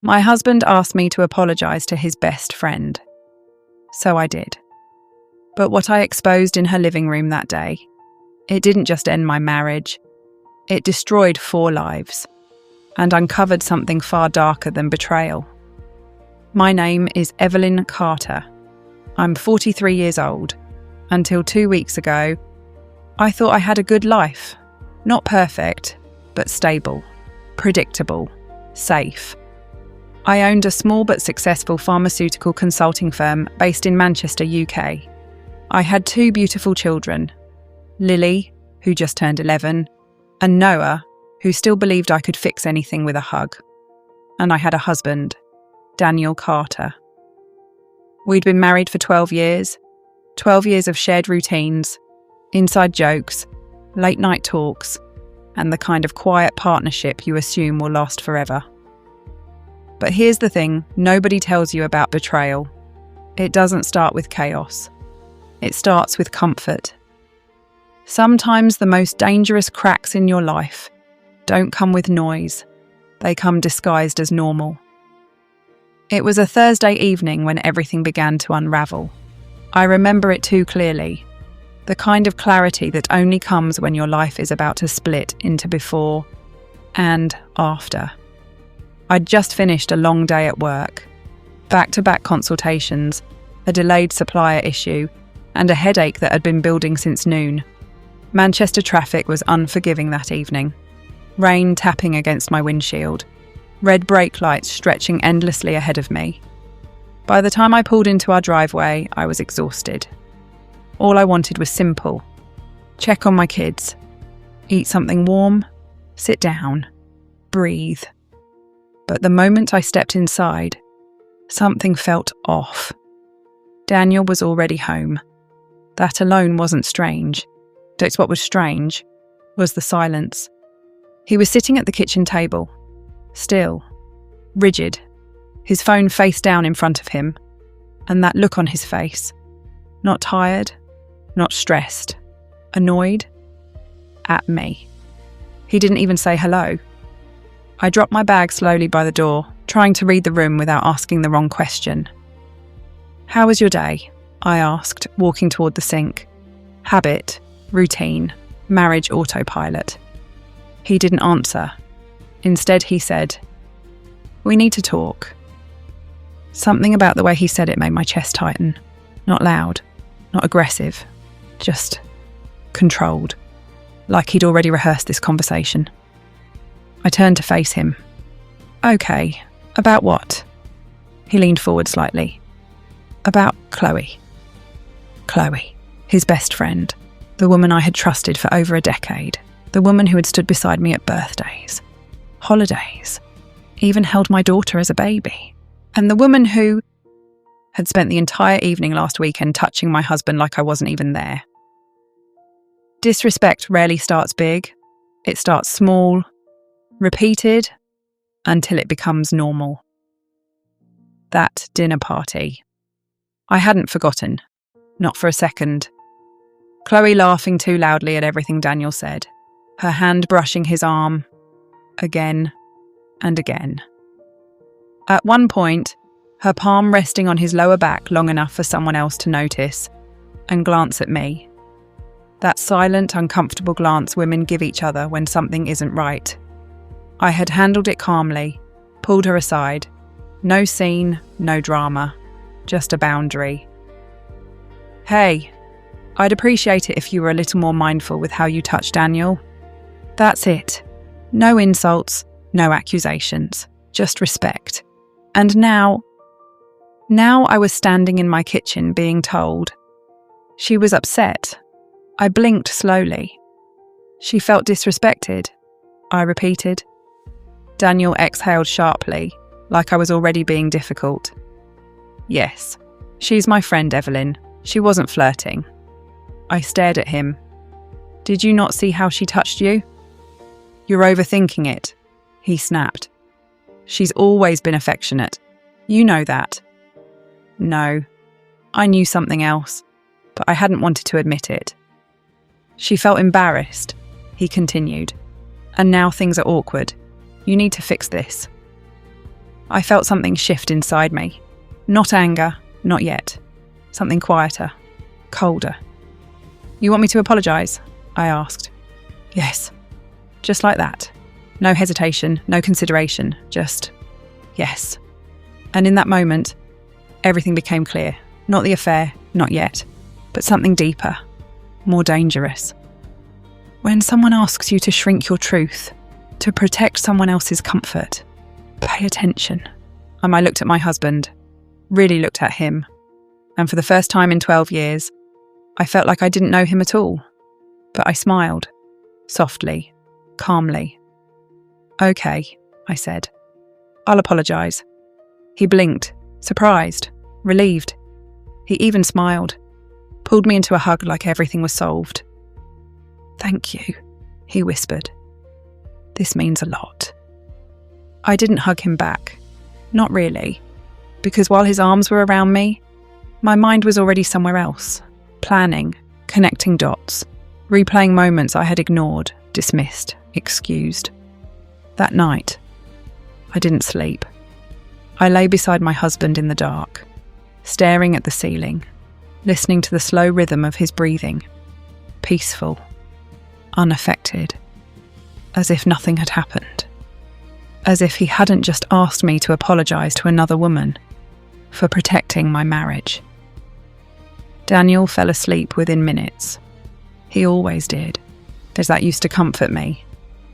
My husband asked me to apologise to his best friend. So I did. But what I exposed in her living room that day, it didn't just end my marriage, it destroyed 4 lives and uncovered something far darker than betrayal. My name is Evelyn Carter. I'm 43 years old. Until 2 weeks ago, I thought I had a good life. Not perfect, but stable, predictable, safe. I owned a small but successful pharmaceutical consulting firm based in Manchester, UK. I had 2 beautiful children, Lily, who just turned 11, and Noah, who still believed I could fix anything with a hug. And I had a husband, Daniel Carter. We'd been married for 12 years, 12 years of shared routines, inside jokes, late night talks, and the kind of quiet partnership you assume will last forever. But here's the thing, nobody tells you about betrayal. It doesn't start with chaos. It starts with comfort. Sometimes the most dangerous cracks in your life don't come with noise. They come disguised as normal. It was a Thursday evening when everything began to unravel. I remember it too clearly. The kind of clarity that only comes when your life is about to split into before and after. I'd just finished a long day at work. Back-to-back consultations, a delayed supplier issue, and a headache that had been building since noon. Manchester traffic was unforgiving that evening. Rain tapping against my windshield. Red brake lights stretching endlessly ahead of me. By the time I pulled into our driveway, I was exhausted. All I wanted was simple. Check on my kids. Eat something warm. Sit down. Breathe. But the moment I stepped inside, something felt off. Daniel was already home. That alone wasn't strange. That's what was strange, was the silence. He was sitting at the kitchen table, still, rigid, his phone face down in front of him, and that look on his face. Not tired, not stressed, annoyed, at me. He didn't even say hello. I dropped my bag slowly by the door, trying to read the room without asking the wrong question. "How was your day?" I asked, walking toward the sink. Habit, routine, marriage autopilot. He didn't answer. Instead, he said, "We need to talk." Something about the way he said it made my chest tighten. Not loud, not aggressive, just controlled, like he'd already rehearsed this conversation. I turned to face him. "Okay, about what?" He leaned forward slightly. "About Chloe." Chloe, his best friend, the woman I had trusted for over a decade, the woman who had stood beside me at birthdays, holidays, even held my daughter as a baby, and the woman who had spent the entire evening last weekend touching my husband like I wasn't even there. Disrespect rarely starts big. It starts small, repeated, until it becomes normal. That dinner party. I hadn't forgotten. Not for a second. Chloe laughing too loudly at everything Daniel said, her hand brushing his arm, again and again. At one point, her palm resting on his lower back long enough for someone else to notice and glance at me. That silent, uncomfortable glance women give each other when something isn't right. I had handled it calmly, pulled her aside. No scene, no drama, just a boundary. "Hey, I'd appreciate it if you were a little more mindful with how you touch Daniel." That's it. No insults, no accusations, just respect. And now I was standing in my kitchen being told. She was upset. I blinked slowly. "She felt disrespected," I repeated. Daniel exhaled sharply, like I was already being difficult. "Yes, she's my friend, Evelyn. She wasn't flirting." I stared at him. "Did you not see how she touched you?" "You're overthinking it," he snapped. "She's always been affectionate. You know that." No, I knew something else, but I hadn't wanted to admit it. "She felt embarrassed," he continued. "And now things are awkward. You need to fix this." I felt something shift inside me. Not anger, not yet. Something quieter, colder. "You want me to apologise?" I asked. "Yes." Just like that. No hesitation, no consideration, just yes. And in that moment, everything became clear. Not the affair, not yet, but something deeper, more dangerous. When someone asks you to shrink your truth, to protect someone else's comfort, pay attention. And I looked at my husband, really looked at him, and for the first time in 12 years, I felt like I didn't know him at all. But I smiled, softly, calmly. "Okay," I said. "I'll apologise." He blinked, surprised, relieved. He even smiled, pulled me into a hug like everything was solved. "Thank you," he whispered. "This means a lot." I didn't hug him back. Not really. Because while his arms were around me, my mind was already somewhere else, planning, connecting dots, replaying moments I had ignored, dismissed, excused. That night, I didn't sleep. I lay beside my husband in the dark, staring at the ceiling, listening to the slow rhythm of his breathing, peaceful, unaffected, as if nothing had happened. As if he hadn't just asked me to apologise to another woman for protecting my marriage. Daniel fell asleep within minutes. He always did, as that used to comfort me.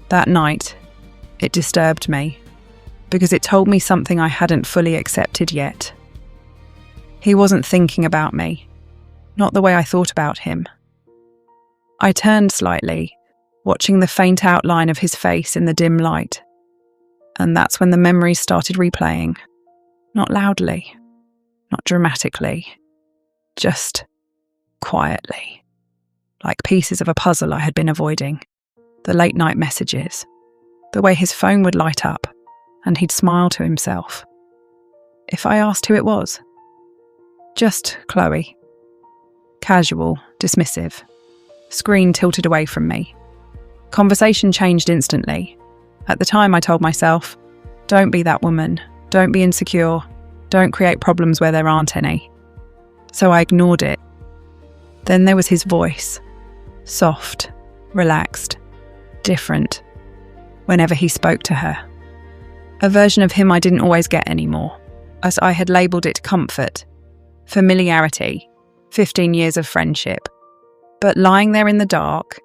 That night, it disturbed me, because it told me something I hadn't fully accepted yet. He wasn't thinking about me, not the way I thought about him. I turned slightly, watching the faint outline of his face in the dim light. And that's when the memories started replaying. Not loudly, not dramatically, just quietly, like pieces of a puzzle I had been avoiding. The late night messages, the way his phone would light up, and he'd smile to himself. If I asked who it was? Just Chloe. Casual, dismissive. Screen tilted away from me. Conversation changed instantly. At the time I told myself, don't be that woman, don't be insecure, don't create problems where there aren't any. So I ignored it. Then there was his voice. Soft, relaxed, different, whenever he spoke to her. A version of him I didn't always get anymore, as I had labelled it comfort, familiarity, 15 years of friendship. But lying there in the dark,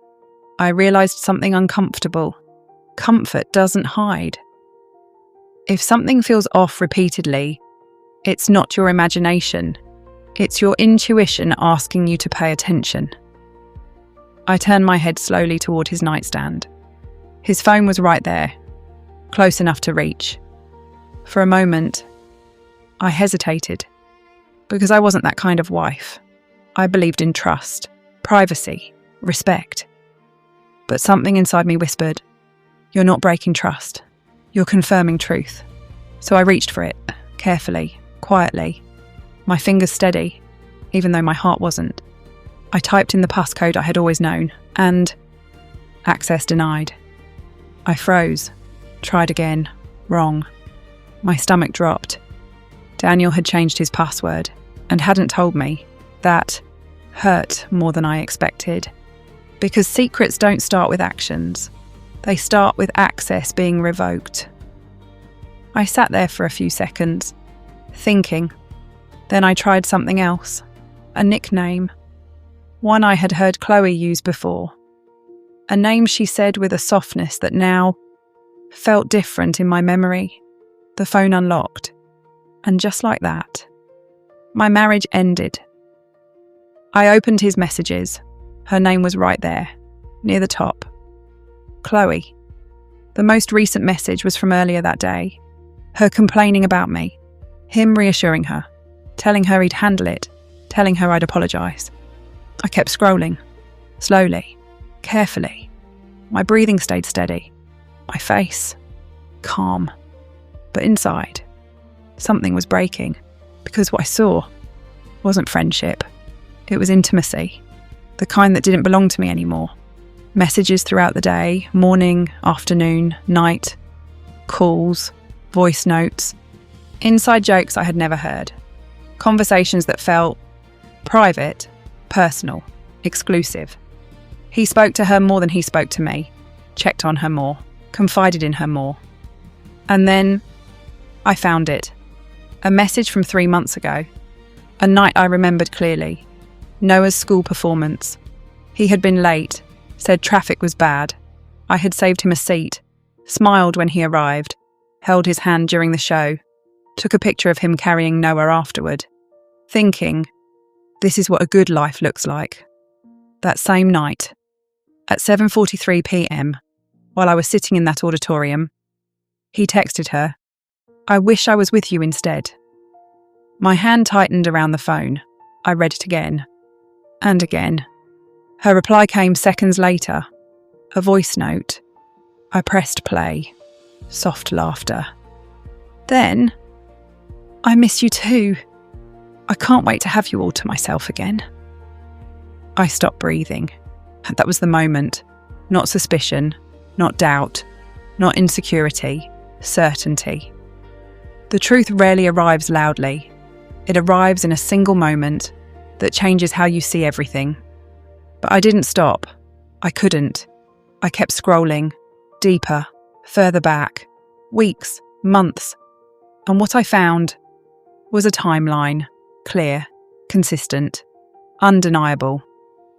I realised something uncomfortable. Comfort doesn't hide. If something feels off repeatedly, it's not your imagination. It's your intuition asking you to pay attention. I turned my head slowly toward his nightstand. His phone was right there, close enough to reach. For a moment, I hesitated, because I wasn't that kind of wife. I believed in trust, privacy, respect. But something inside me whispered, "You're not breaking trust. You're confirming truth." So I reached for it, carefully, quietly, my fingers steady, even though my heart wasn't. I typed in the passcode I had always known, and access denied. I froze, tried again, wrong. My stomach dropped. Daniel had changed his password and hadn't told me. That hurt more than I expected. Because secrets don't start with actions. They start with access being revoked. I sat there for a few seconds, thinking. Then I tried something else. A nickname. One I had heard Chloe use before. A name she said with a softness that now felt different in my memory. The phone unlocked. And just like that, my marriage ended. I opened his messages. Her name was right there, near the top. Chloe. The most recent message was from earlier that day. Her complaining about me. Him reassuring her. Telling her he'd handle it. Telling her I'd apologise. I kept scrolling. Slowly. Carefully. My breathing stayed steady. My face. Calm. But inside, something was breaking. Because what I saw wasn't friendship. It was intimacy. The kind that didn't belong to me anymore. Messages throughout the day, morning, afternoon, night, calls, voice notes, Inside jokes I had never heard. Conversations that felt private, personal, exclusive. He spoke to her more than he spoke to me, checked on her more, confided in her more. And then I found it. A message from 3 months ago. A night I remembered clearly. Noah's school performance. He had been late, said traffic was bad. I had saved him a seat, smiled when he arrived, held his hand during the show, took a picture of him carrying Noah afterward, thinking, this is what a good life looks like. That same night, at 7:43 p.m, while I was sitting in that auditorium, he texted her, I wish I was with you instead. My hand tightened around the phone. I read it again. And again. Her reply came seconds later. A voice note. I pressed play. Soft laughter. Then, I miss you too. I can't wait to have you all to myself again. I stopped breathing. That was the moment. Not suspicion, not doubt, not insecurity, certainty. The truth rarely arrives loudly. It arrives in a single moment that changes how you see everything. But I didn't stop. I couldn't. I kept scrolling, deeper, further back, weeks, months. And what I found was a timeline, clear, consistent, undeniable.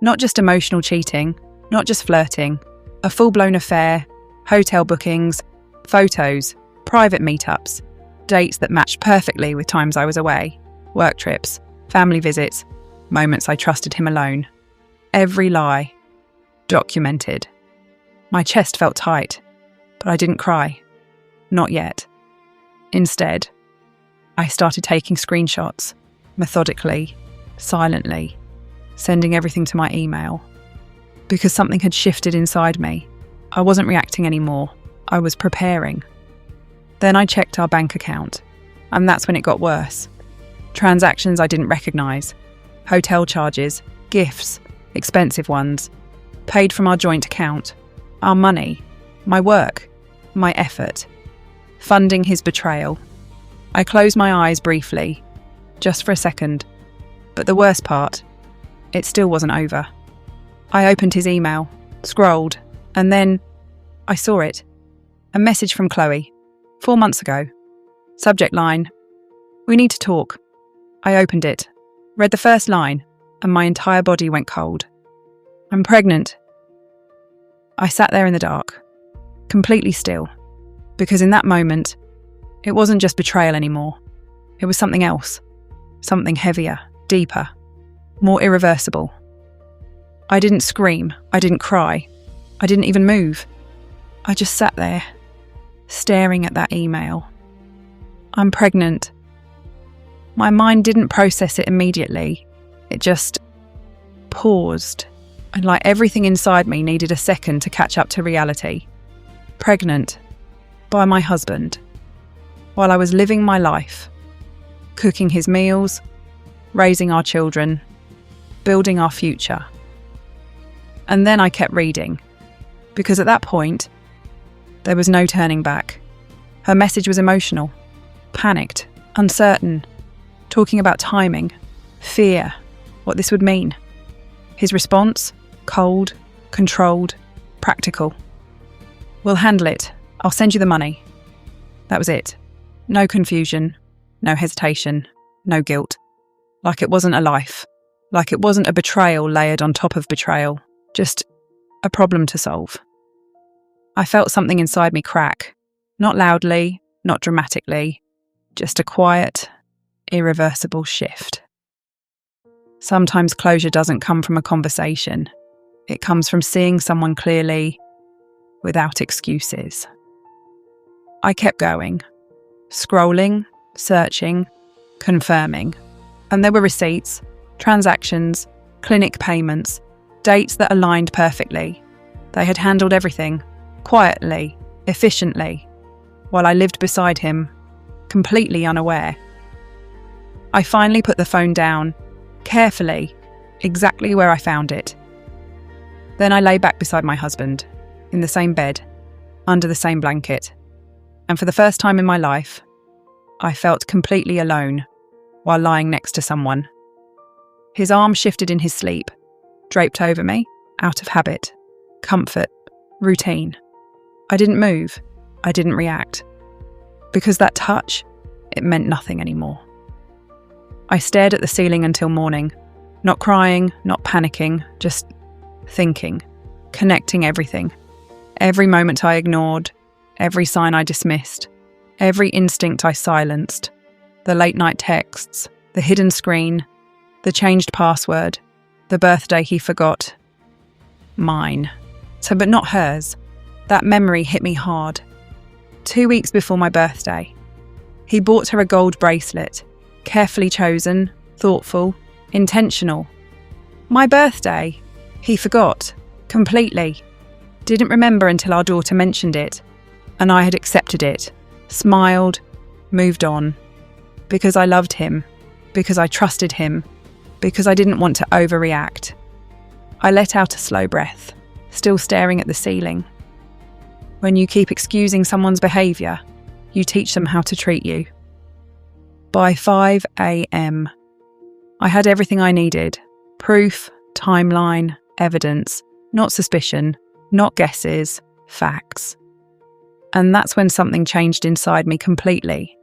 Not just emotional cheating, not just flirting, a full-blown affair, hotel bookings, photos, private meetups, dates that matched perfectly with times I was away, work trips, family visits, moments I trusted him alone. Every lie. Documented. My chest felt tight, but I didn't cry. Not yet. Instead, I started taking screenshots, methodically, silently, sending everything to my email. Because something had shifted inside me. I wasn't reacting anymore. I was preparing. Then I checked our bank account, and that's when it got worse. Transactions I didn't recognise. Hotel charges, gifts, expensive ones, paid from our joint account, our money, my work, my effort, funding his betrayal. I closed my eyes briefly, just for a second, but the worst part, it still wasn't over. I opened his email, scrolled, and then I saw it. A message from Chloe, 4 months ago. Subject line, we need to talk. I opened it, read the first line, and my entire body went cold. I'm pregnant. I sat there in the dark, completely still, because in that moment, it wasn't just betrayal anymore. It was something else, something heavier, deeper, more irreversible. I didn't scream, I didn't cry, I didn't even move. I just sat there, staring at that email. I'm pregnant. My mind didn't process it immediately. It just paused, and like everything inside me needed a second to catch up to reality. Pregnant by my husband, while I was living my life, cooking his meals, raising our children, building our future. And then I kept reading, because at that point, there was no turning back. Her message was emotional, panicked, uncertain, talking about timing, fear, what this would mean. His response, cold, controlled, practical. We'll handle it. I'll send you the money. That was it. No confusion, no hesitation, no guilt. Like it wasn't a life. Like it wasn't a betrayal layered on top of betrayal. Just a problem to solve. I felt something inside me crack. Not loudly, not dramatically. Just a quiet, irreversible shift. Sometimes closure doesn't come from a conversation. It comes from seeing someone clearly, without excuses. I kept going, scrolling, searching, confirming. And there were receipts, transactions, clinic payments, dates that aligned perfectly. They had handled everything, quietly, efficiently, while I lived beside him, completely unaware. I finally put the phone down, carefully, exactly where I found it. Then I lay back beside my husband, in the same bed, under the same blanket. And for the first time in my life, I felt completely alone while lying next to someone. His arm shifted in his sleep, draped over me, out of habit, comfort, routine. I didn't move. I didn't react. Because that touch, it meant nothing anymore. I stared at the ceiling until morning, not crying, not panicking, just thinking, connecting everything. Every moment I ignored, every sign I dismissed, every instinct I silenced, the late-night texts, the hidden screen, the changed password, the birthday he forgot. Mine. But not hers. That memory hit me hard. 2 weeks before my birthday, he bought her a gold bracelet, carefully chosen, thoughtful, intentional. My birthday, he forgot, completely. Didn't remember until our daughter mentioned it, and I had accepted it, smiled, moved on. Because I loved him, because I trusted him, because I didn't want to overreact. I let out a slow breath, still staring at the ceiling. When you keep excusing someone's behaviour, you teach them how to treat you. By 5 a.m, I had everything I needed. Proof, timeline, evidence, not suspicion, not guesses, facts. And that's when something changed inside me completely.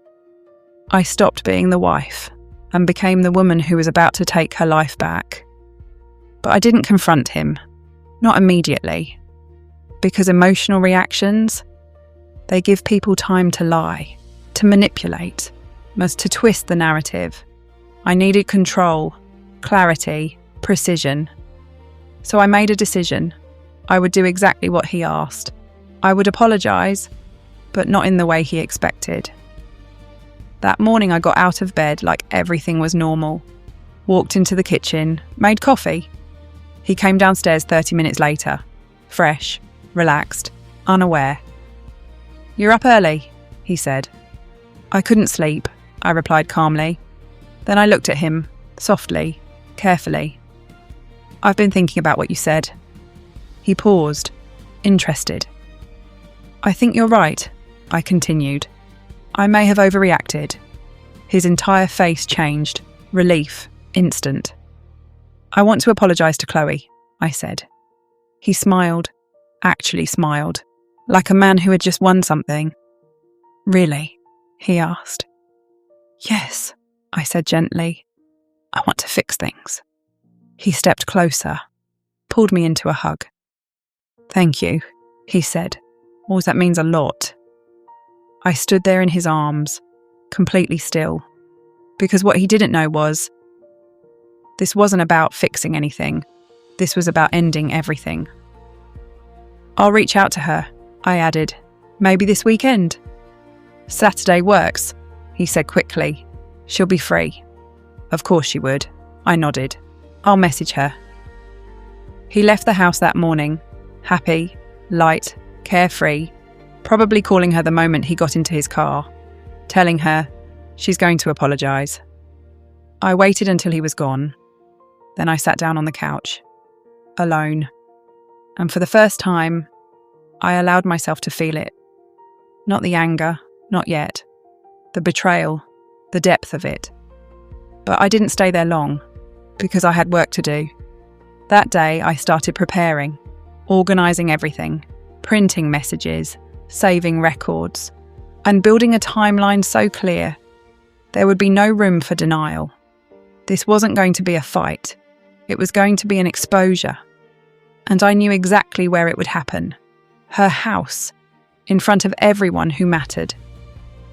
I stopped being the wife and became the woman who was about to take her life back. But I didn't confront him, not immediately, because emotional reactions, they give people time to lie, to manipulate, to twist the narrative. I needed control, clarity, precision. So I made a decision. I would do exactly what he asked. I would apologise, but not in the way he expected. That morning I got out of bed like everything was normal. Walked into the kitchen, made coffee. He came downstairs 30 minutes later, fresh, relaxed, unaware. "You're up early," he said. "I couldn't sleep," I replied calmly. Then I looked at him, softly, carefully. "I've been thinking about what you said." He paused, interested. "I think you're right," I continued. "I may have overreacted." His entire face changed, relief, instant. "I want to apologise to Chloe," I said. He smiled, actually smiled, like a man who had just won something. "Really?" he asked. "Yes," I said gently. "I want to fix things." He stepped closer, pulled me into a hug. "Thank you," he said. "Oh, that means a lot." I stood there in his arms, completely still, because what he didn't know was, this wasn't about fixing anything. This was about ending everything. "I'll reach out to her," I added. "Maybe this weekend." "Saturday works," he said quickly. "She'll be free." Of course she would. I nodded. "I'll message her." He left the house that morning, happy, light, carefree, probably calling her the moment he got into his car, telling her she's going to apologise. I waited until he was gone. Then I sat down on the couch, alone. And for the first time, I allowed myself to feel it. Not the anger, not yet. The betrayal, the depth of it. But I didn't stay there long, because I had work to do. That day, I started preparing, organising everything, printing messages, saving records, and building a timeline so clear there would be no room for denial. This wasn't going to be a fight. It was going to be an exposure. And I knew exactly where it would happen. Her house, in front of everyone who mattered.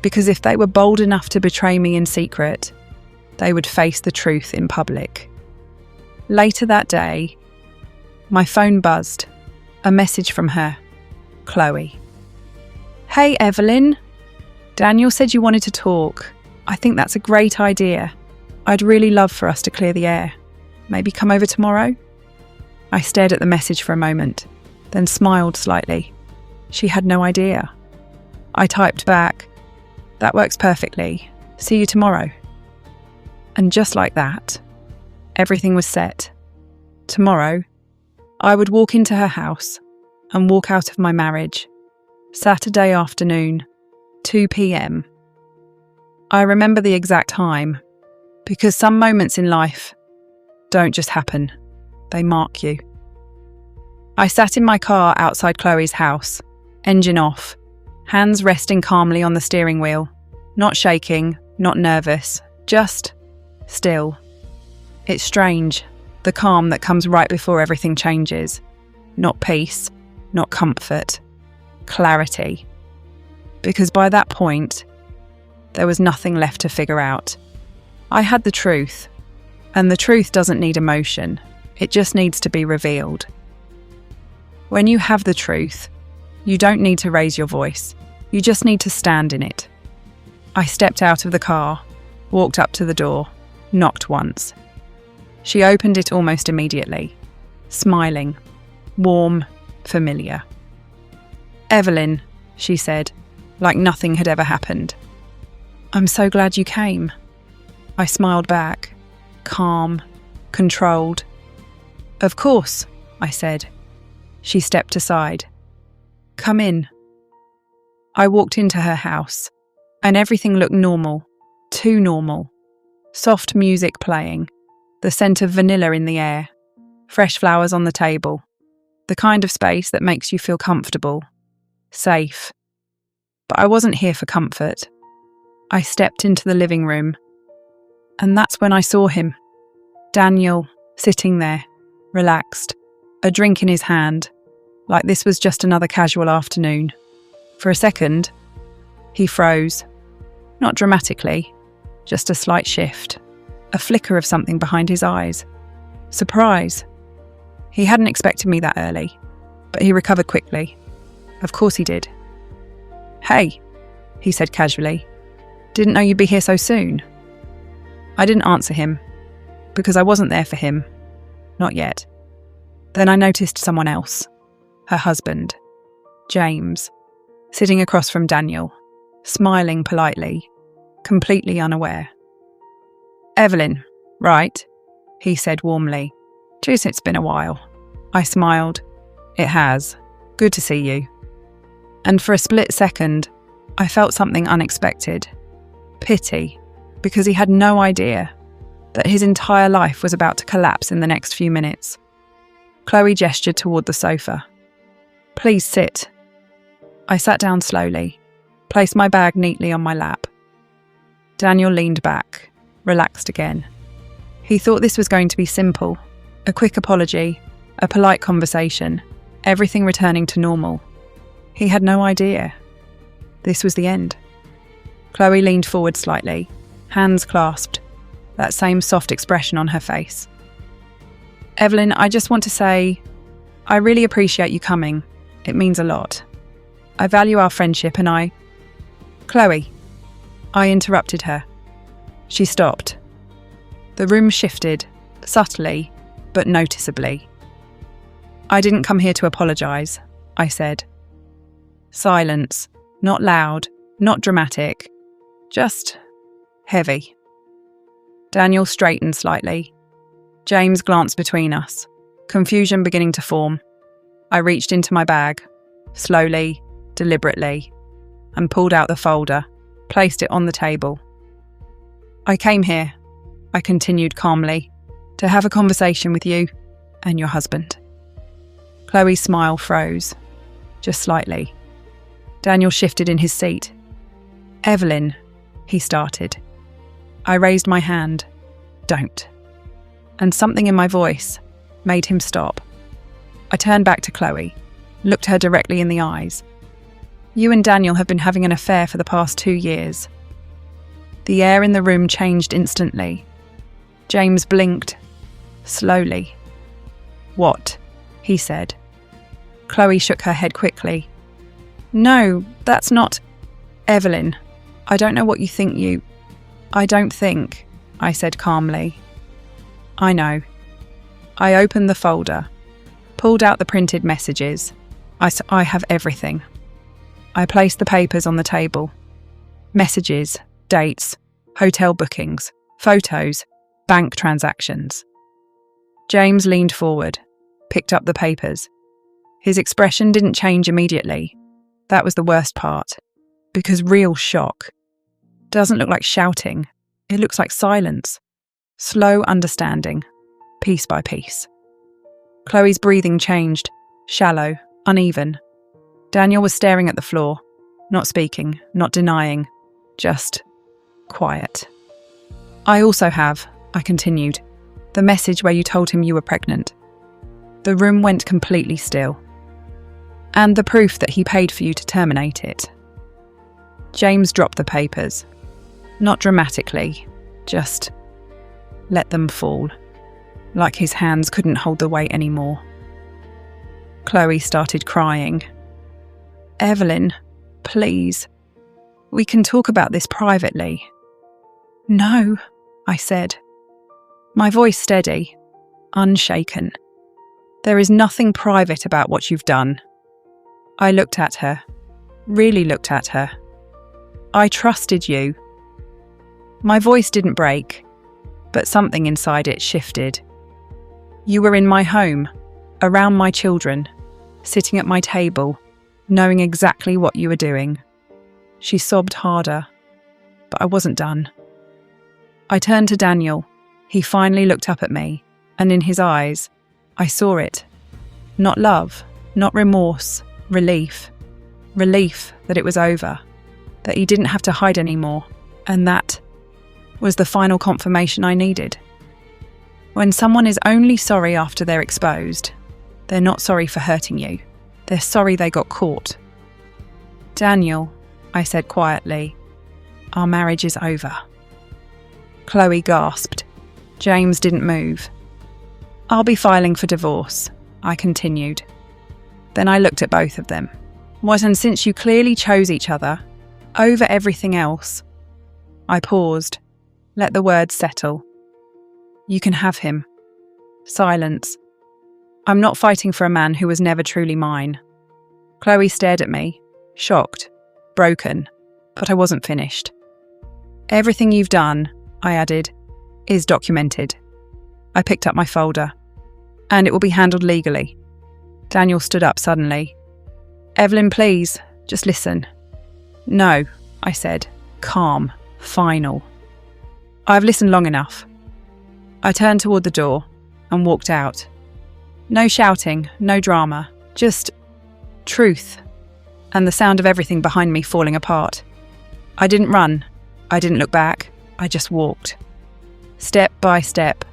Because if they were bold enough to betray me in secret, they would face the truth in public. Later that day, my phone buzzed. A message from her, Chloe. "Hey, Evelyn. Daniel said you wanted to talk. I think that's a great idea. I'd really love for us to clear the air. Maybe come over tomorrow?" I stared at the message for a moment, then smiled slightly. She had no idea. I typed back, "That works perfectly. See you tomorrow." And just like that, everything was set. Tomorrow, I would walk into her house and walk out of my marriage. Saturday afternoon, 2 p.m. I remember the exact time, because some moments in life don't just happen, they mark you. I sat in my car outside Chloe's house, engine off, hands resting calmly on the steering wheel, not shaking, not nervous, just still. It's strange, the calm that comes right before everything changes. Not peace, not comfort, clarity. Because by that point, there was nothing left to figure out. I had the truth, and the truth doesn't need emotion, it just needs to be revealed. When you have the truth, you don't need to raise your voice, you just need to stand in it. I stepped out of the car, walked up to the door, knocked once. She opened it almost immediately, smiling, warm, familiar. "Evelyn," she said, like nothing had ever happened. "I'm so glad you came." I smiled back, calm, controlled. "Of course," I said. She stepped aside. "Come in." I walked into her house, and everything looked normal, too normal. Soft music playing, the scent of vanilla in the air, fresh flowers on the table, the kind of space that makes you feel comfortable, safe. But I wasn't here for comfort. I stepped into the living room, and that's when I saw him. Daniel, sitting there, relaxed, a drink in his hand, like this was just another casual afternoon. For a second, he froze. Not dramatically, just a slight shift, a flicker of something behind his eyes. Surprise. He hadn't expected me that early, but he recovered quickly. Of course he did. "Hey," he said casually. "Didn't know you'd be here so soon." I didn't answer him, because I wasn't there for him. Not yet. Then I noticed someone else. Her husband, James, sitting across from Daniel, smiling politely, completely unaware. "Evelyn, right?" he said warmly. "Geez, it's been a while." I smiled. "It has. Good to see you." And for a split second, I felt something unexpected. Pity, because he had no idea that his entire life was about to collapse in the next few minutes. Chloe gestured toward the sofa. "Please sit." I sat down slowly, placed my bag neatly on my lap. Daniel leaned back, relaxed again. He thought this was going to be simple, a quick apology, a polite conversation, everything returning to normal. He had no idea. This was the end. Chloe leaned forward slightly, hands clasped, that same soft expression on her face. "Evelyn, I just want to say, I really appreciate you coming. It means a lot. I value our friendship and I..." "Chloe," I interrupted her. She stopped. The room shifted, subtly, but noticeably. "I didn't come here to apologise," I said. Silence, not loud, not dramatic, just heavy. Daniel straightened slightly. James glanced between us, confusion beginning to form. I reached into my bag, slowly, deliberately, and pulled out the folder, placed it on the table. "I came here," I continued calmly, "to have a conversation with you and your husband." Chloe's smile froze, just slightly. Daniel shifted in his seat. "Evelyn," he started. I raised my hand. "Don't." And something in my voice made him stop. I turned back to Chloe, looked her directly in the eyes. "You and Daniel have been having an affair for the past 2 years." The air in the room changed instantly. James blinked, slowly. "What?" he said. Chloe shook her head quickly. "No, that's not..." "Evelyn, I don't know what you think you..." "I don't think," I said calmly. "I know." I opened the folder, pulled out the printed messages. I have everything. I placed the papers on the table. Messages, dates, hotel bookings, photos, bank transactions. James leaned forward, picked up the papers. His expression didn't change immediately. That was the worst part, because real shock. Doesn't look like shouting. It looks like silence. Slow understanding, piece by piece. Chloe's breathing changed, shallow, uneven. Daniel was staring at the floor, not speaking, not denying, just quiet. I also have, I continued, the message where you told him you were pregnant. The room went completely still. And the proof that he paid for you to terminate it. James dropped the papers. Not dramatically, just let them fall, like his hands couldn't hold the weight anymore. Chloe started crying. Evelyn, please. We can talk about this privately. No, I said. My voice steady, unshaken. There is nothing private about what you've done. I looked at her, really looked at her. I trusted you. My voice didn't break, but something inside it shifted. You were in my home, around my children, sitting at my table, knowing exactly what you were doing. She sobbed harder, but I wasn't done. I turned to Daniel. He finally looked up at me, and in his eyes, I saw it. Not love, not remorse, relief. Relief that it was over, that he didn't have to hide anymore, and that was the final confirmation I needed. When someone is only sorry after they're exposed, they're not sorry for hurting you. They're sorry they got caught. Daniel, I said quietly, our marriage is over. Chloe gasped. James didn't move. I'll be filing for divorce, I continued. Then I looked at both of them. What, and since you clearly chose each other, over everything else? I paused, let the words settle. You can have him. Silence. I'm not fighting for a man who was never truly mine. Chloe stared at me, shocked, broken, but I wasn't finished. Everything you've done, I added, is documented. I picked up my folder. And it will be handled legally. Daniel stood up suddenly. Evelyn, please, just listen. No, I said, calm, final. I've listened long enough. I turned toward the door and walked out. No shouting, no drama, just truth and the sound of everything behind me falling apart. I didn't run. I didn't look back. I just walked. Step by step.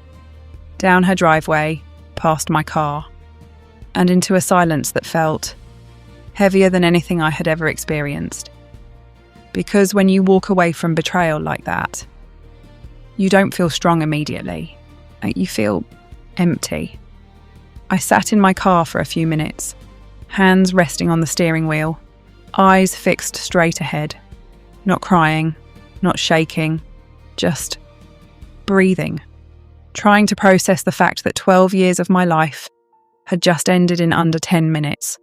Down her driveway, past my car, and into a silence that felt heavier than anything I had ever experienced. Because when you walk away from betrayal like that, you don't feel strong immediately. You feel empty. I sat in my car for a few minutes, hands resting on the steering wheel, eyes fixed straight ahead, not crying, not shaking, just breathing, trying to process the fact that 12 years of my life had just ended in under 10 minutes.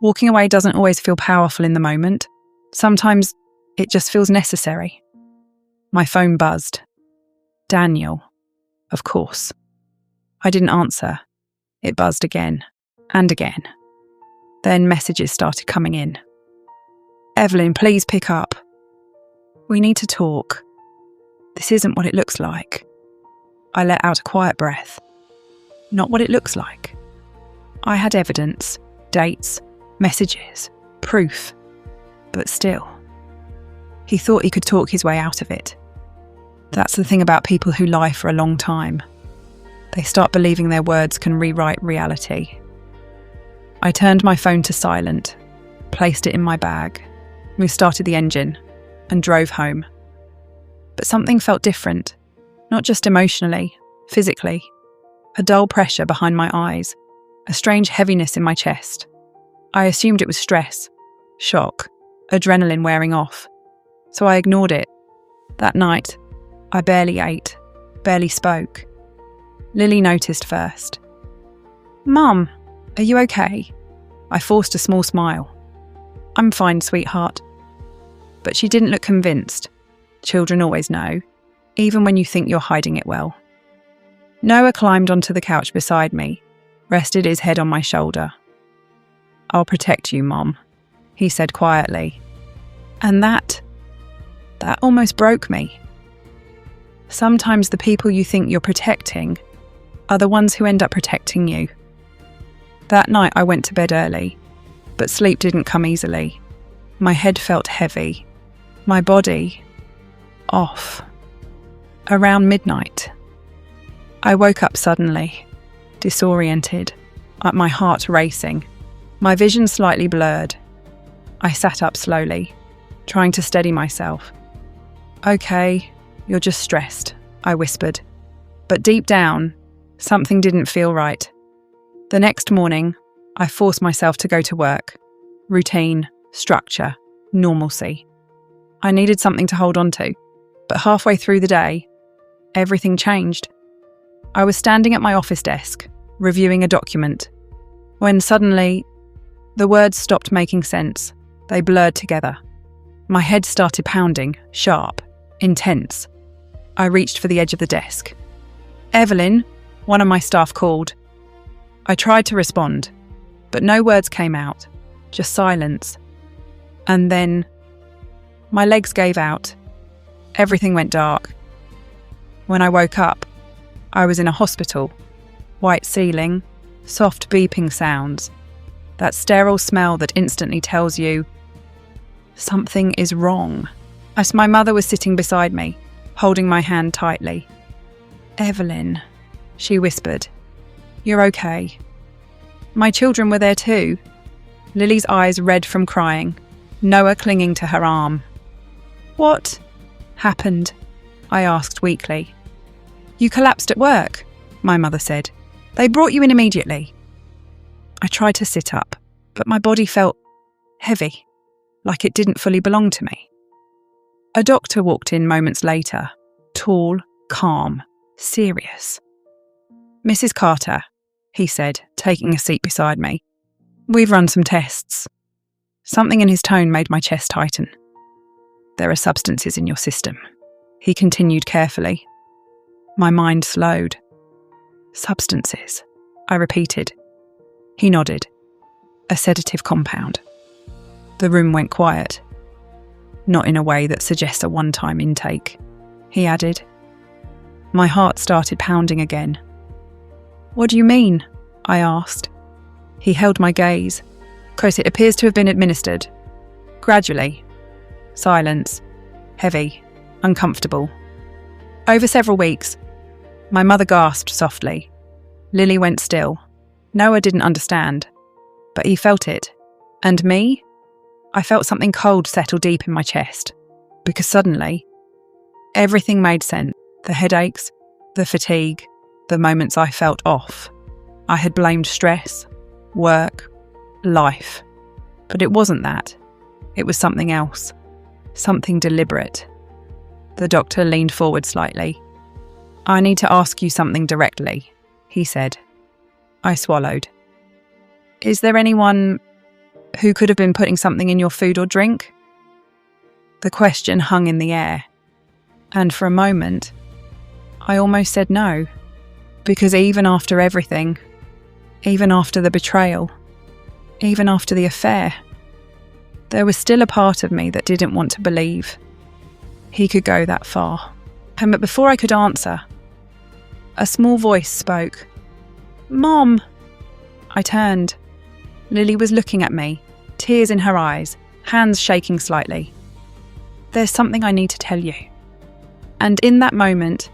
Walking away doesn't always feel powerful in the moment. Sometimes it just feels necessary. My phone buzzed. Daniel, of course. I didn't answer. It buzzed again and again. Then messages started coming in. Evelyn, please pick up. We need to talk. This isn't what it looks like. I let out a quiet breath. Not what it looks like. I had evidence, dates, messages, proof. But still. He thought he could talk his way out of it. That's the thing about people who lie for a long time. They start believing their words can rewrite reality. I turned my phone to silent, placed it in my bag, restarted the engine, and drove home. But something felt different, not just emotionally, physically. A dull pressure behind my eyes, a strange heaviness in my chest. I assumed it was stress, shock, adrenaline wearing off. So I ignored it. That night, I barely ate, barely spoke. Lily noticed first. Mum, are you okay? I forced a small smile. I'm fine, sweetheart. But she didn't look convinced. Children always know, even when you think you're hiding it well. Noah climbed onto the couch beside me, rested his head on my shoulder. I'll protect you, Mom, he said quietly. And that That almost broke me. Sometimes the people you think you're protecting are the ones who end up protecting you. That night I went to bed early, but sleep didn't come easily. My head felt heavy. My body off. Around midnight, I woke up suddenly, disoriented, my heart racing, my vision slightly blurred. I sat up slowly, trying to steady myself. "Okay, you're just stressed," I whispered. But deep down, something didn't feel right. The next morning, I forced myself to go to work. Routine, structure, normalcy. I needed something to hold on to, but halfway through the day, everything changed. I was standing at my office desk, reviewing a document, when suddenly, the words stopped making sense. They blurred together. My head started pounding, sharp, intense. I reached for the edge of the desk. "Evelyn," one of my staff called. I tried to respond, but no words came out, just silence. And then, my legs gave out. Everything went dark. When I woke up, I was in a hospital. White ceiling, soft beeping sounds. That sterile smell that instantly tells you something is wrong. As my mother was sitting beside me, holding my hand tightly. "Evelyn," she whispered, "you're okay." My children were there too. Lily's eyes red from crying, Noah clinging to her arm. "What happened?" I asked weakly. "You collapsed at work," my mother said. "They brought you in immediately." I tried to sit up, but my body felt heavy, like it didn't fully belong to me. A doctor walked in moments later, tall, calm, serious. "Mrs. Carter," he said, taking a seat beside me. "We've run some tests." Something in his tone made my chest tighten. "There are substances in your system," he continued carefully. My mind slowed. "Substances," I repeated. He nodded. "A sedative compound." The room went quiet. "Not in a way that suggests a one-time intake," he added. My heart started pounding again. "What do you mean?" I asked. He held my gaze. "'Cause it appears to have been administered. Gradually." Silence. Heavy. Uncomfortable. Over several weeks. My mother gasped softly. Lily went still. Noah didn't understand, but he felt it. And me? I felt something cold settle deep in my chest, because suddenly, everything made sense. The headaches, the fatigue, the moments I felt off. I had blamed stress, work, life. But it wasn't that. It was something else. Something deliberate. The doctor leaned forward slightly. "I need to ask you something directly," he said. I swallowed. "Is there anyone who could have been putting something in your food or drink?" The question hung in the air. And for a moment, I almost said no. Because even after everything, even after the betrayal, even after the affair, there was still a part of me that didn't want to believe he could go that far. But before I could answer, a small voice spoke. "Mom!" I turned. Lily was looking at me, tears in her eyes, hands shaking slightly. "There's something I need to tell you." And in that moment,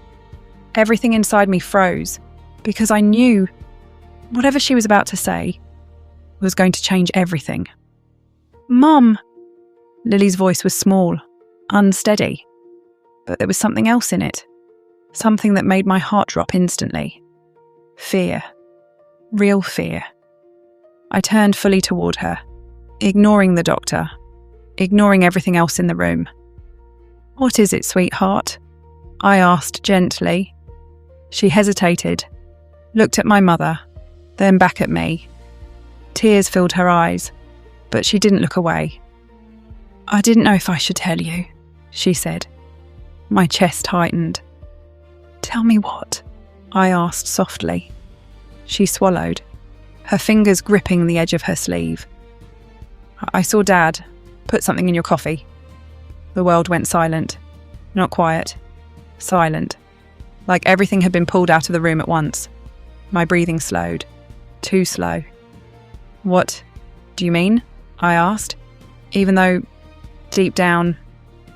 everything inside me froze, because I knew whatever she was about to say was going to change everything. "Mom!" Lily's voice was small, unsteady, but there was something else in it, something that made my heart drop instantly. Fear. Real fear. I turned fully toward her, ignoring the doctor, ignoring everything else in the room. "What is it, sweetheart?" I asked gently. She hesitated, looked at my mother, then back at me. Tears filled her eyes, but she didn't look away. "I didn't know if I should tell you," she said. My chest tightened. "Tell me what?" I asked softly. She swallowed, her fingers gripping the edge of her sleeve. "I saw Dad put something in your coffee." The world went silent. Not quiet. Silent. Like everything had been pulled out of the room at once. My breathing slowed. Too slow. "What do you mean?" I asked, even though, deep down,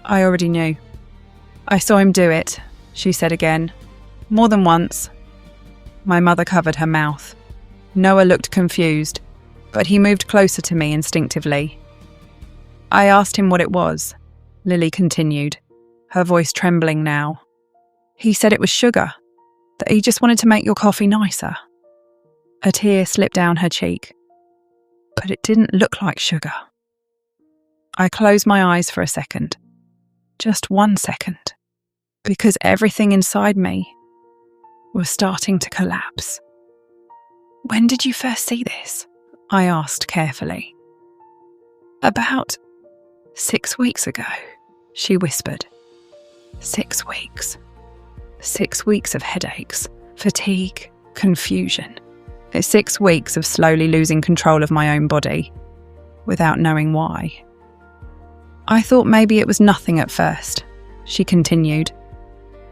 I already knew. "I saw him do it," she said again. "More than once." My mother covered her mouth. Noah looked confused, but he moved closer to me instinctively. "I asked him what it was," Lily continued, her voice trembling now. "He said it was sugar, that he just wanted to make your coffee nicer." A tear slipped down her cheek. "But it didn't look like sugar." I closed my eyes for a second. Just 1 second. Because everything inside me was starting to collapse. "When did you first see this?" I asked carefully. "About 6 weeks ago," she whispered. 6 weeks. 6 weeks of headaches, fatigue, confusion. 6 weeks of slowly losing control of my own body, without knowing why. "I thought maybe it was nothing at first," she continued.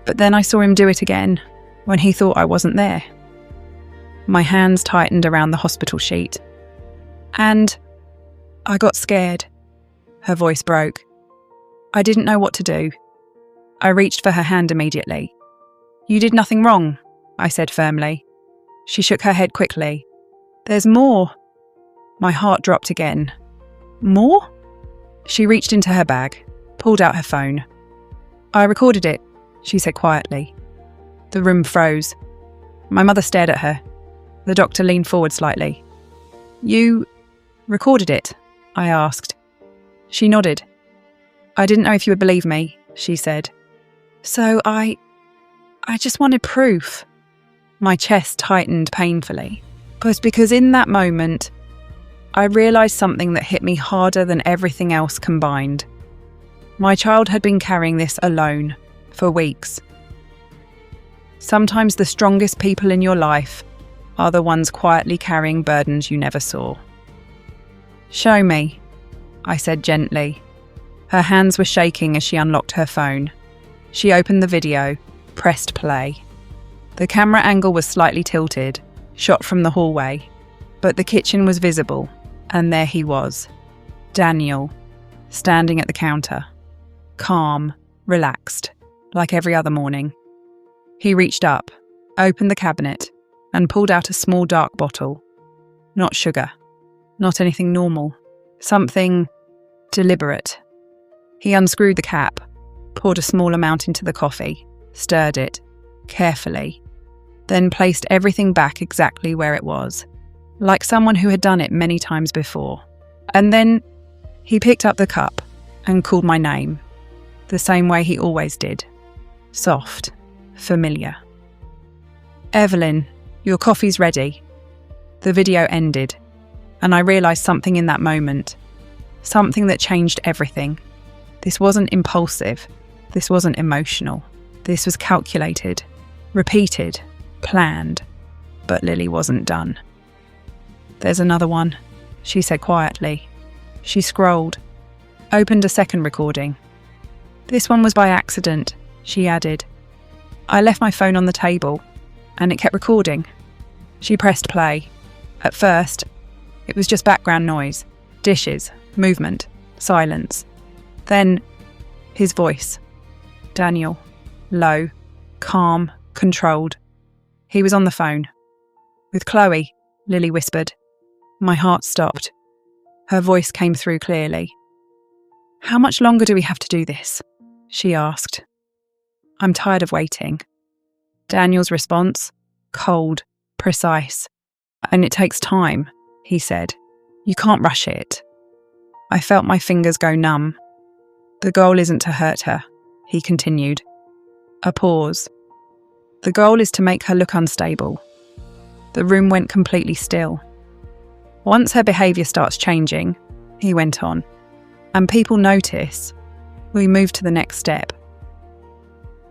"But then I saw him do it again, when he thought I wasn't there." My hands tightened around the hospital sheet. "And I got scared." Her voice broke. "I didn't know what to do." I reached for her hand immediately. "You did nothing wrong," I said firmly. She shook her head quickly. "There's more." My heart dropped again. "More?" She reached into her bag, pulled out her phone. "I recorded it," she said quietly. The room froze. My mother stared at her. The doctor leaned forward slightly. "You recorded it?" I asked. She nodded. "I didn't know if you would believe me," she said. "So I just wanted proof." My chest tightened painfully. Because in that moment, I realised something that hit me harder than everything else combined. My child had been carrying this alone for weeks. Sometimes the strongest people in your life are the ones quietly carrying burdens you never saw. "Show me," I said gently. Her hands were shaking as she unlocked her phone. She opened the video, pressed play. The camera angle was slightly tilted, shot from the hallway, but the kitchen was visible, and there he was, Daniel, standing at the counter, calm, relaxed, like every other morning. He reached up, opened the cabinet, and pulled out a small dark bottle. Not sugar, not anything normal, something deliberate. He unscrewed the cap, poured a small amount into the coffee, stirred it, carefully, then placed everything back exactly where it was, like someone who had done it many times before. And then he picked up the cup and called my name, the same way he always did. Soft, familiar. "Evelyn, your coffee's ready." The video ended, and I realised something in that moment. Something that changed everything. This wasn't impulsive. This wasn't emotional. This was calculated, repeated, planned. But Lily wasn't done. "There's another one," she said quietly. She scrolled, opened a second recording. "This one was by accident," she added. "I left my phone on the table, and it kept recording." She pressed play. At first, it was just background noise, dishes, movement, silence. Then, his voice. Daniel. Low, calm, controlled. He was on the phone. "With Chloe," Lily whispered. My heart stopped. Her voice came through clearly. "How much longer do we have to do this?" she asked. "I'm tired of waiting." Daniel's response? Cold, precise. "And it takes time," he said. "You can't rush it." I felt my fingers go numb. "The goal isn't to hurt her," he continued. A pause. "The goal is to make her look unstable." The room went completely still. "Once her behaviour starts changing," he went on, "and people notice, we move to the next step."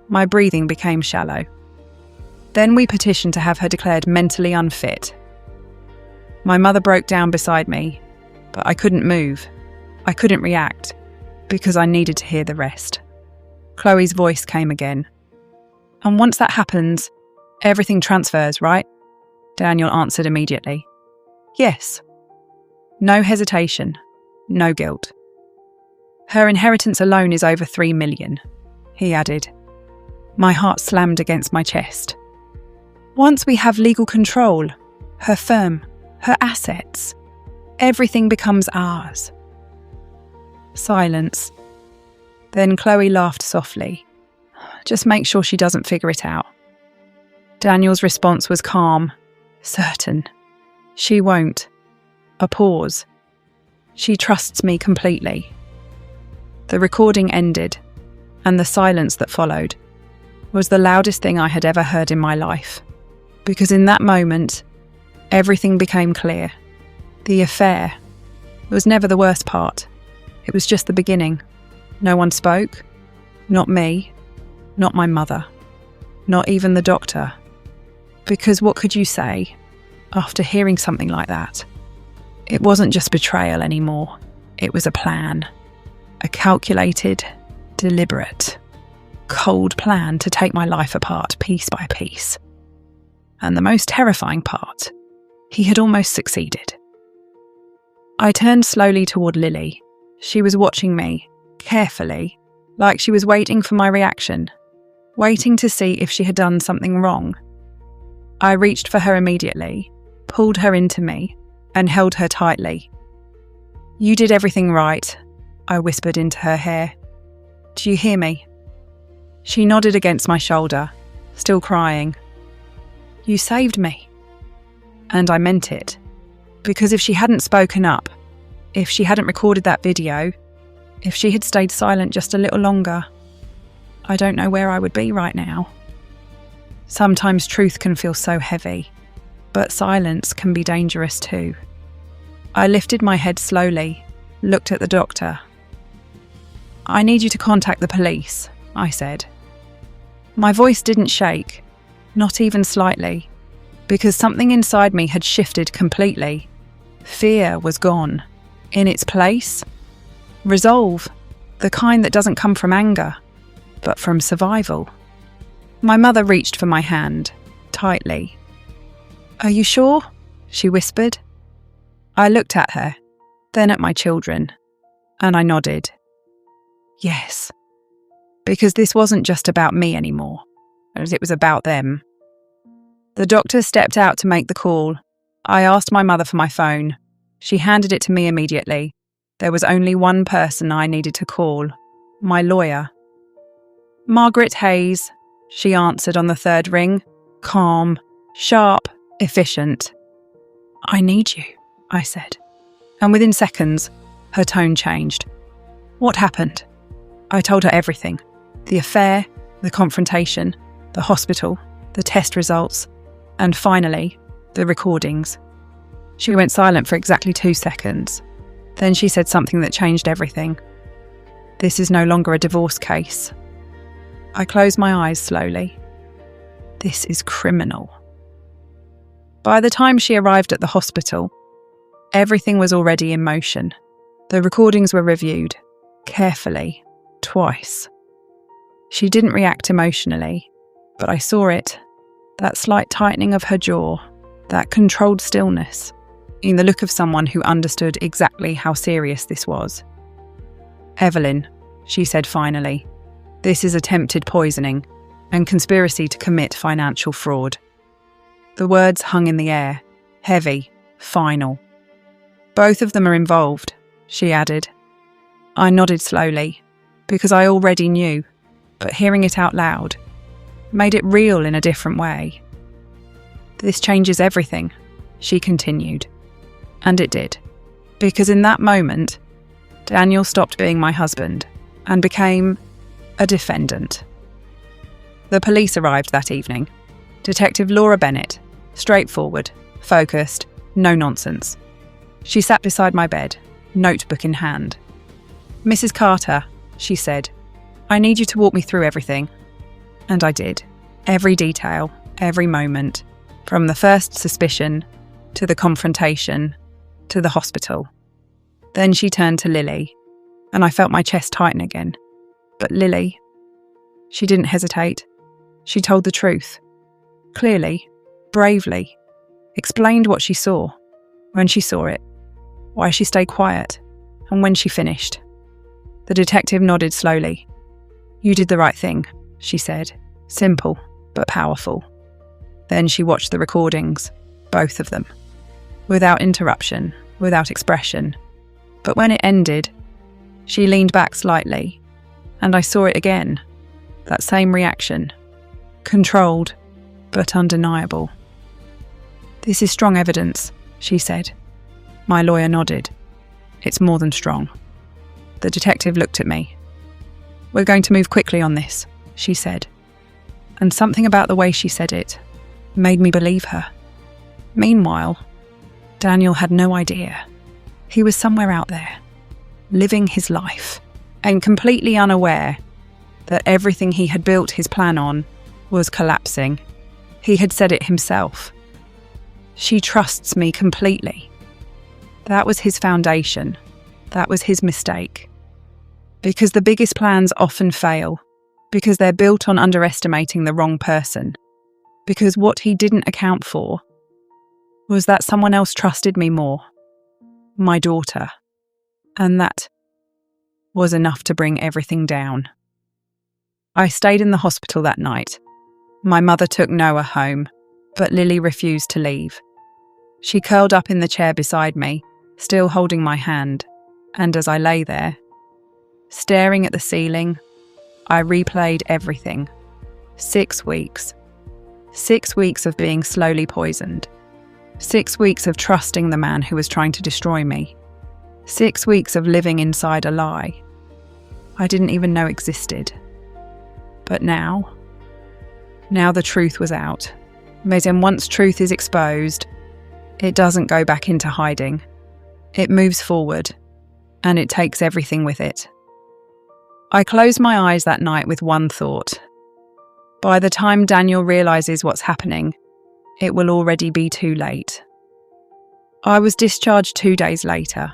My breathing became shallow. Then we petitioned to have her declared mentally unfit. My mother broke down beside me, but I couldn't move. I couldn't react. because I needed to hear the rest. Chloe's voice came again. And once that happens, everything transfers, right? Daniel answered immediately. Yes. No hesitation, no guilt. Her inheritance alone is over 3 million, he added. My heart slammed against my chest. Once we have legal control, her firm, her assets, everything becomes ours. Silence. Then Chloe laughed softly. Just make sure she doesn't figure it out. Daniel's response was calm, certain. She won't. A pause. She trusts me completely. The recording ended, and the silence that followed was the loudest thing I had ever heard in my life. Because in that moment, everything became clear. The affair was never the worst part. It was just the beginning. No one spoke. Not me. Not my mother. Not even the doctor. Because what could you say after hearing something like that? It wasn't just betrayal anymore. It was a plan. A calculated, deliberate, cold plan to take my life apart piece by piece. And the most terrifying part, he had almost succeeded. I turned slowly toward Lily. She was watching me, carefully, like she was waiting for my reaction, waiting to see if she had done something wrong. I reached for her immediately, pulled her into me, and held her tightly. You did everything right, I whispered into her hair. Do you hear me? She nodded against my shoulder, still crying. You saved me. And I meant it. Because if she hadn't spoken up, if she hadn't recorded that video, if she had stayed silent just a little longer, I don't know where I would be right now. Sometimes truth can feel so heavy, but silence can be dangerous too. I lifted my head slowly, looked at the doctor. I need you to contact the police, I said. My voice didn't shake, not even slightly, because something inside me had shifted completely. Fear was gone. In its place, resolve, the kind that doesn't come from anger, but from survival. My mother reached for my hand, tightly. Are you sure? She whispered. I looked at her, then at my children, and I nodded. Yes, because this wasn't just about me anymore, as it was about them. The doctor stepped out to make the call. I asked my mother for my phone. She handed it to me immediately. There was only one person I needed to call, my lawyer. Margaret Hayes, she answered on the third ring, calm, sharp, efficient. I need you, I said. And within seconds, her tone changed. What happened? I told her everything. The affair, the confrontation, the hospital, the test results, and finally, the recordings. She went silent for exactly 2 seconds. Then she said something that changed everything. This is no longer a divorce case. I closed my eyes slowly. This is criminal. By the time she arrived at the hospital, everything was already in motion. The recordings were reviewed, carefully, twice. She didn't react emotionally, but I saw it, that slight tightening of her jaw, that controlled stillness, in the look of someone who understood exactly how serious this was. Evelyn, she said finally, this is attempted poisoning and conspiracy to commit financial fraud. The words hung in the air, heavy, final. Both of them are involved, she added. I nodded slowly, because I already knew, but hearing it out loud made it real in a different way. This changes everything, she continued. And it did, because in that moment, Daniel stopped being my husband and became a defendant. The police arrived that evening. Detective Laura Bennett, straightforward, focused, no nonsense. She sat beside my bed, notebook in hand. Mrs. Carter, she said, I need you to walk me through everything. And I did. Every detail, every moment, from the first suspicion to the confrontation to the hospital. Then she turned to Lily. and I felt my chest tighten again. But Lily, she didn't hesitate. She told the truth. Clearly, bravely, explained what she saw, when she saw it, why she stayed quiet, and when she finished. The detective nodded slowly. "You did the right thing," she said. Simple, but powerful. Then she watched the recordings, both of them, without interruption, without expression. But when it ended, she leaned back slightly, and I saw it again, that same reaction. Controlled, but undeniable. "This is strong evidence," she said. My lawyer nodded. "It's more than strong." The detective looked at me. "We're going to move quickly on this," she said. And something about the way she said it made me believe her. Meanwhile, Daniel had no idea. He was somewhere out there, living his life, and completely unaware that everything he had built his plan on was collapsing. He had said it himself. "She trusts me completely." That was his foundation. That was his mistake. Because the biggest plans often fail, because they're built on underestimating the wrong person. Because what he didn't account for was that someone else trusted me more. My daughter. And that was enough to bring everything down. I stayed in the hospital that night. My mother took Noah home, but Lily refused to leave. She curled up in the chair beside me, still holding my hand, and as I lay there, staring at the ceiling, I replayed everything. 6 weeks. 6 weeks of being slowly poisoned. 6 weeks of trusting the man who was trying to destroy me. 6 weeks of living inside a lie I didn't even know existed. But now the truth was out. And once truth is exposed, it doesn't go back into hiding. It moves forward, and it takes everything with it. I closed my eyes that night with one thought. By the time Daniel realizes what's happening, it will already be too late. I was discharged 2 days later,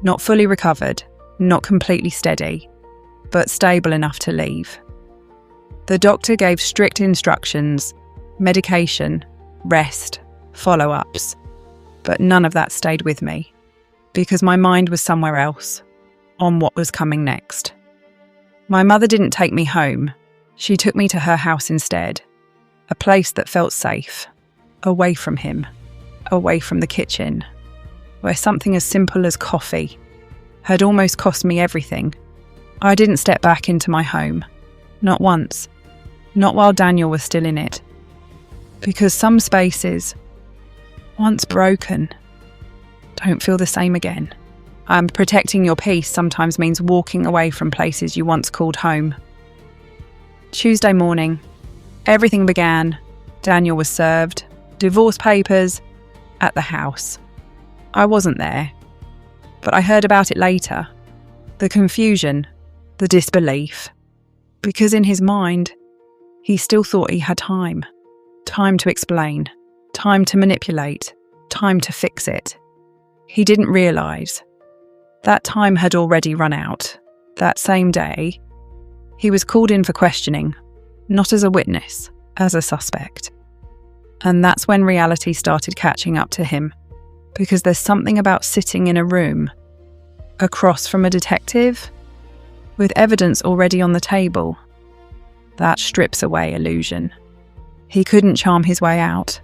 not fully recovered, not completely steady, but stable enough to leave. The doctor gave strict instructions, medication, rest, follow-ups, but none of that stayed with me, because my mind was somewhere else, on what was coming next. My mother didn't take me home. She took me to her house instead, a place that felt safe, away from him, away from the kitchen, where something as simple as coffee had almost cost me everything. I didn't step back into my home, not once, not while Daniel was still in it, because some spaces, once broken, don't feel the same again. Protecting your peace sometimes means walking away from places you once called home. Tuesday morning, everything began. Daniel was served, divorce papers, at the house. I wasn't there, but I heard about it later. The confusion, the disbelief, because in his mind, he still thought he had time. Time to explain, time to manipulate, time to fix it. He didn't realise that time had already run out. That same day, he was called in for questioning, not as a witness, as a suspect. And that's when reality started catching up to him, because there's something about sitting in a room, across from a detective, with evidence already on the table, that strips away illusion. He couldn't charm his way out,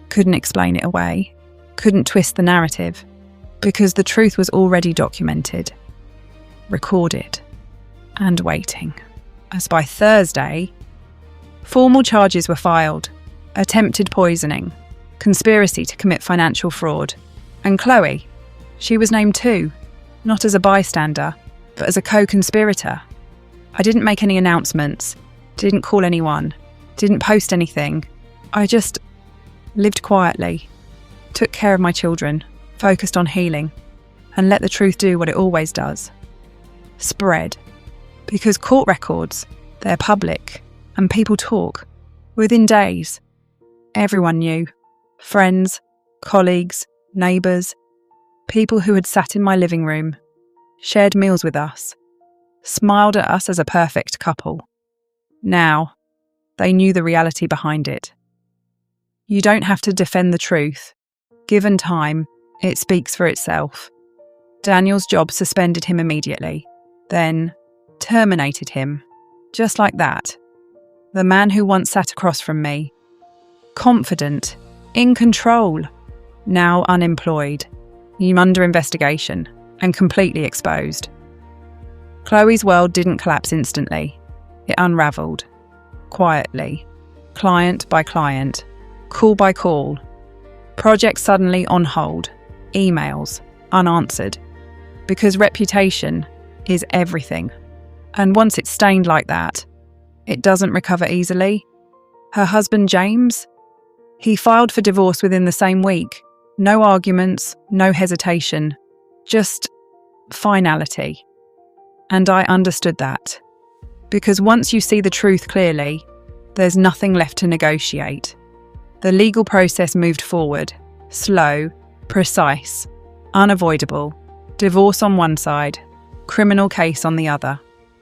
couldn't explain it away, couldn't twist the narrative, because the truth was already documented, recorded, and waiting. As by Thursday, formal charges were filed: attempted poisoning, conspiracy to commit financial fraud. And Chloe, she was named too, not as a bystander, but as a co-conspirator. I didn't make any announcements, didn't call anyone, didn't post anything. I just lived quietly, took care of my children, focused on healing, and let the truth do what it always does: spread. Because court records, they're public, and people talk. Within days, everyone knew. Friends, colleagues, neighbours, people who had sat in my living room, shared meals with us, smiled at us as a perfect couple. Now, they knew the reality behind it. You don't have to defend the truth. Given time, it speaks for itself. Daniel's job suspended him immediately, then terminated him. Just like that. The man who once sat across from me, confident, in control, now unemployed, under investigation, and completely exposed. Chloe's world didn't collapse instantly. It unravelled, quietly, client by client, call by call. Projects suddenly on hold, emails unanswered, because reputation is everything. And once it's stained like that, it doesn't recover easily. Her husband, James, he filed for divorce within the same week. No arguments, no hesitation, just finality. And I understood that. Because once you see the truth clearly, there's nothing left to negotiate. The legal process moved forward, slow, precise, unavoidable. Divorce on one side, criminal case on the other.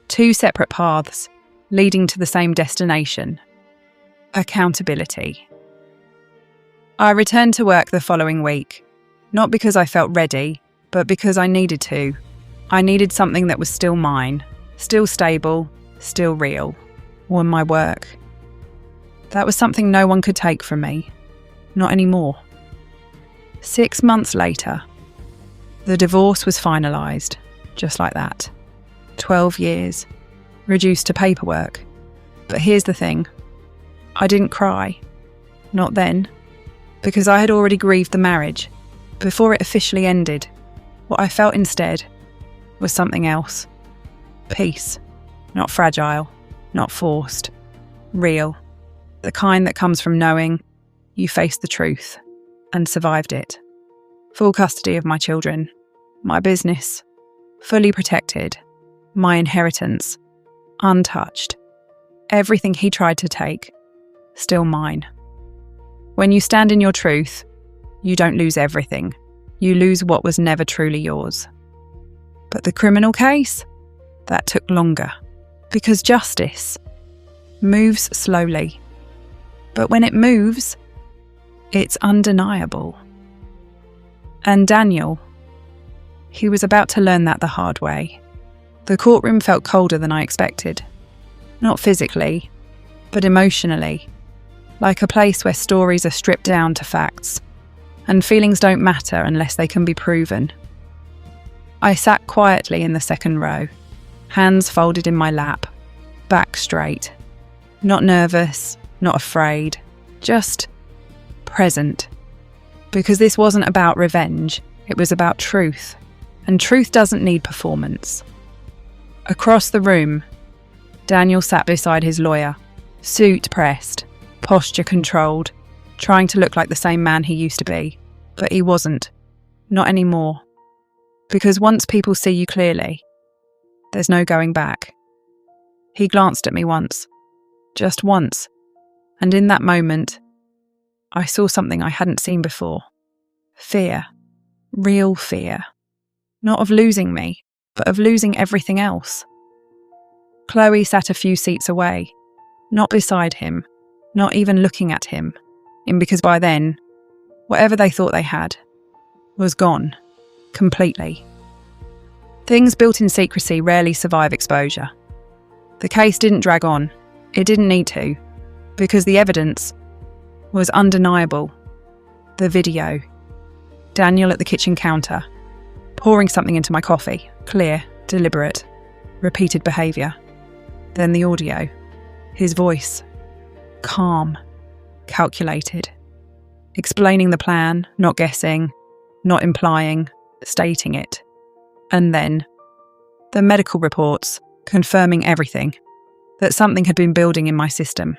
Two separate paths, leading to the same destination. Accountability. I returned to work the following week, not because I felt ready, but because I needed to. I needed something that was still mine, still stable, still real. Or my work. That was something no one could take from me. Not anymore. 6 months later, the divorce was finalised, just like that. 12 years, reduced to paperwork. But here's the thing. I didn't cry. Not then. Because I had already grieved the marriage. Before it officially ended, what I felt instead was something else. Peace. Not fragile. Not forced. Real. The kind that comes from knowing you faced the truth and survived it. Full custody of my children. My business. Fully protected. My inheritance. Untouched. Everything he tried to take. Still mine. When you stand in your truth, you don't lose everything. You lose what was never truly yours. But the criminal case? That took longer. Because justice moves slowly. But when it moves, it's undeniable. And Daniel, he was about to learn that the hard way. The courtroom felt colder than I expected. Not physically, but emotionally. Like a place where stories are stripped down to facts, and feelings don't matter unless they can be proven. I sat quietly in the second row, hands folded in my lap, back straight. Not nervous, not afraid, just present. Because this wasn't about revenge, it was about truth. And truth doesn't need performance. Across the room, Daniel sat beside his lawyer, suit pressed, posture controlled, trying to look like the same man he used to be. But he wasn't. Not anymore. Because once people see you clearly, there's no going back. He glanced at me once. Just once. And in that moment, I saw something I hadn't seen before. Fear. Real fear. Not of losing me, but of losing everything else. Chloe sat a few seats away, not beside him, not even looking at him, because by then, whatever they thought they had was gone, completely. Things built in secrecy rarely survive exposure. The case didn't drag on. It didn't need to, because the evidence was undeniable. The video. Daniel at the kitchen counter, pouring something into my coffee, clear, deliberate, repeated behaviour. Then the audio. His voice. Calm, calculated. Explaining the plan, not guessing, not implying, stating it. And then the medical reports confirming everything, that something had been building in my system.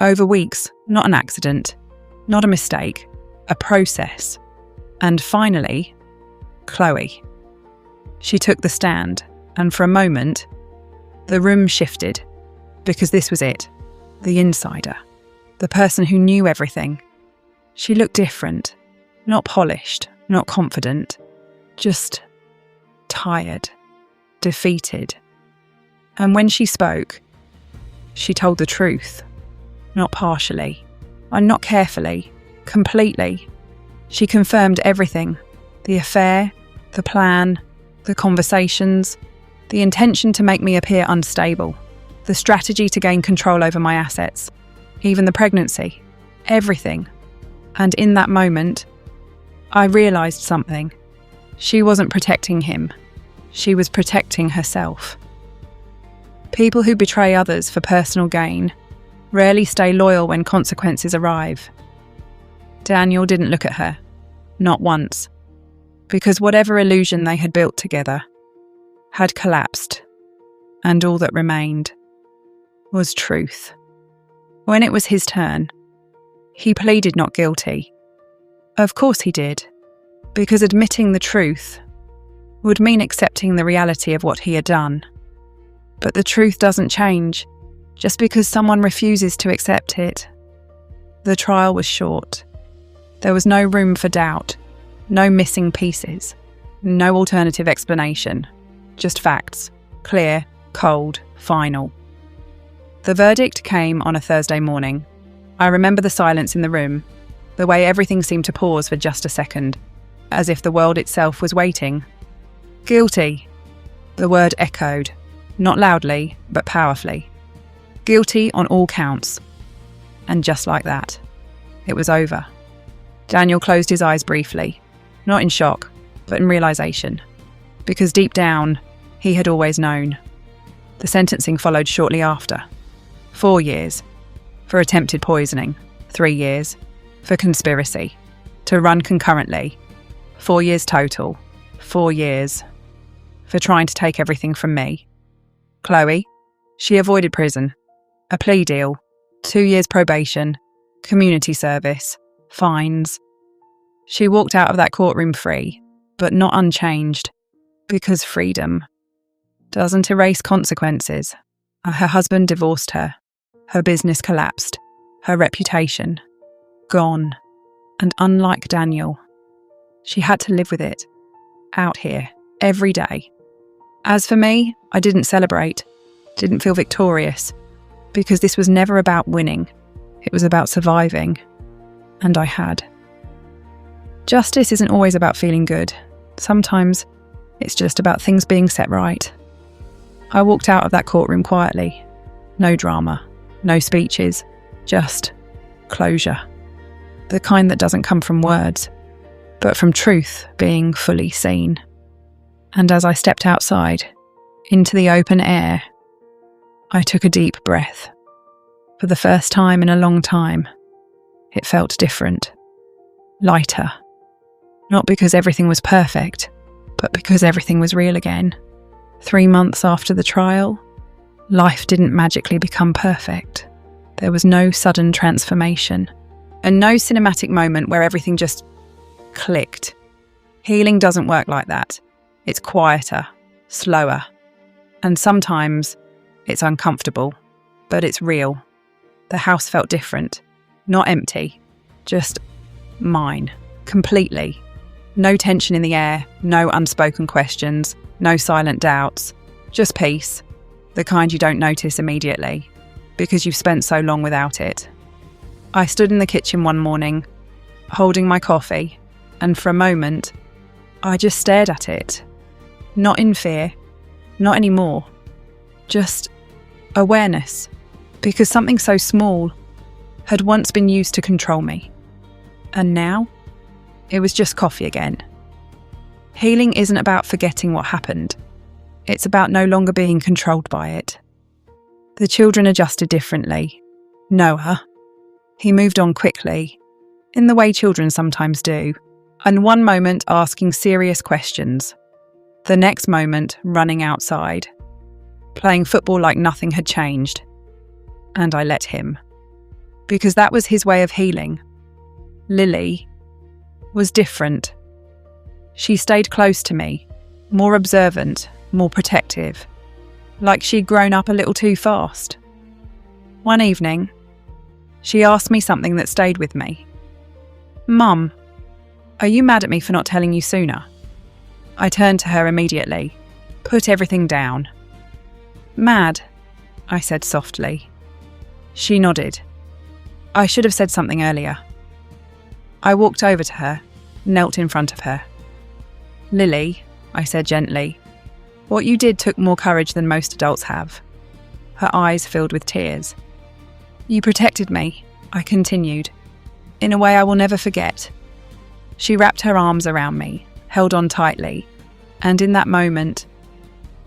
Over weeks, not an accident, not a mistake, a process. And finally, Chloe. She took the stand, and for a moment, the room shifted, because this was it, the insider, the person who knew everything. She looked different, not polished, not confident, just tired, defeated, And when she spoke, she told the truth, not partially, and not carefully, completely. She confirmed everything: the affair, the plan, the conversations, the intention to make me appear unstable, the strategy to gain control over my assets, even the pregnancy, everything. And in that moment, I realised something. She wasn't protecting him. She was protecting herself. People who betray others for personal gain rarely stay loyal when consequences arrive. Daniel didn't look at her, not once, because whatever illusion they had built together had collapsed, and all that remained was truth. When it was his turn, he pleaded not guilty. Of course he did, because admitting the truth would mean accepting the reality of what he had done. But the truth doesn't change just because someone refuses to accept it. The trial was short. There was no room for doubt, no missing pieces, no alternative explanation, just facts, clear, cold, final. The verdict came on a Thursday morning. I remember the silence in the room, the way everything seemed to pause for just a second, as if the world itself was waiting. Guilty. The word echoed, not loudly, but powerfully. Guilty on all counts. And just like that, it was over. Daniel closed his eyes briefly, not in shock, but in realisation, because deep down, he had always known. The sentencing followed shortly after. 4 years. For attempted poisoning. 3 years. For conspiracy. To run concurrently. 4 years total. 4 years. For trying to take everything from me. Chloe, she avoided prison. A plea deal. 2 years probation. Community service. Fines. She walked out of that courtroom free, but not unchanged. Because freedom doesn't erase consequences. Her husband divorced her. Her business collapsed. Her reputation gone. And unlike Daniel, she had to live with it. Out here. Every day. As for me, I didn't celebrate. Didn't feel victorious. Because this was never about winning. It was about surviving. And I had. Justice isn't always about feeling good. Sometimes it's just about things being set right. I walked out of that courtroom quietly. No drama. No speeches. Just closure. The kind that doesn't come from words, but from truth being fully seen. And as I stepped outside, into the open air, I took a deep breath. For the first time in a long time, it felt different. Lighter. Not because everything was perfect, but because everything was real again. 3 months after the trial, life didn't magically become perfect. There was no sudden transformation, and no cinematic moment where everything just clicked. Healing doesn't work like that. It's quieter, slower, and sometimes it's uncomfortable, but it's real. The house felt different, not empty, just mine, completely. No tension in the air, no unspoken questions, no silent doubts, just peace, the kind you don't notice immediately, because you've spent so long without it. I stood in the kitchen one morning, holding my coffee, and for a moment, I just stared at it. Not in fear, not anymore, just awareness, because something so small had once been used to control me. And now, it was just coffee again. Healing isn't about forgetting what happened. It's about no longer being controlled by it. The children adjusted differently. Noah, he moved on quickly, in the way children sometimes do, and one moment asking serious questions, the next moment running outside, playing football like nothing had changed. And I let him. Because that was his way of healing. Lily was different. She stayed close to me, more observant, more protective, like she'd grown up a little too fast. One evening, she asked me something that stayed with me. "Mum, are you mad at me for not telling you sooner?" I turned to her immediately, put everything down. Mad, I said softly. She nodded. I should have said something earlier. I walked over to her, knelt in front of her. Lily, I said gently, what you did took more courage than most adults have. Her eyes filled with tears. You protected me, I continued, in a way I will never forget. She wrapped her arms around me, held on tightly, and in that moment,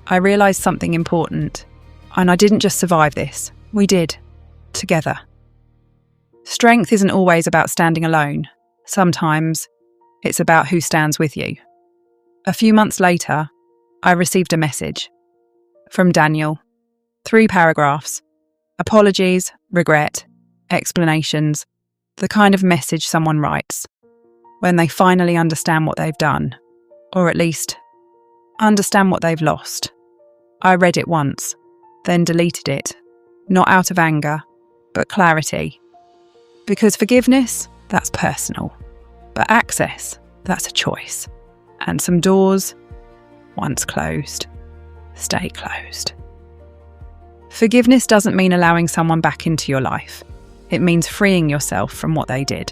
I realised something important. And I didn't just survive this, we did, together. Strength isn't always about standing alone. Sometimes it's about who stands with you. A few months later, I received a message from Daniel. 3 paragraphs. Apologies, regret, explanations. The kind of message someone writes when they finally understand what they've done, or at least understand what they've lost. I read it once, then deleted it, not out of anger, but clarity. Because forgiveness, that's personal. But access, that's a choice. And some doors, once closed, stay closed. Forgiveness doesn't mean allowing someone back into your life. It means freeing yourself from what they did.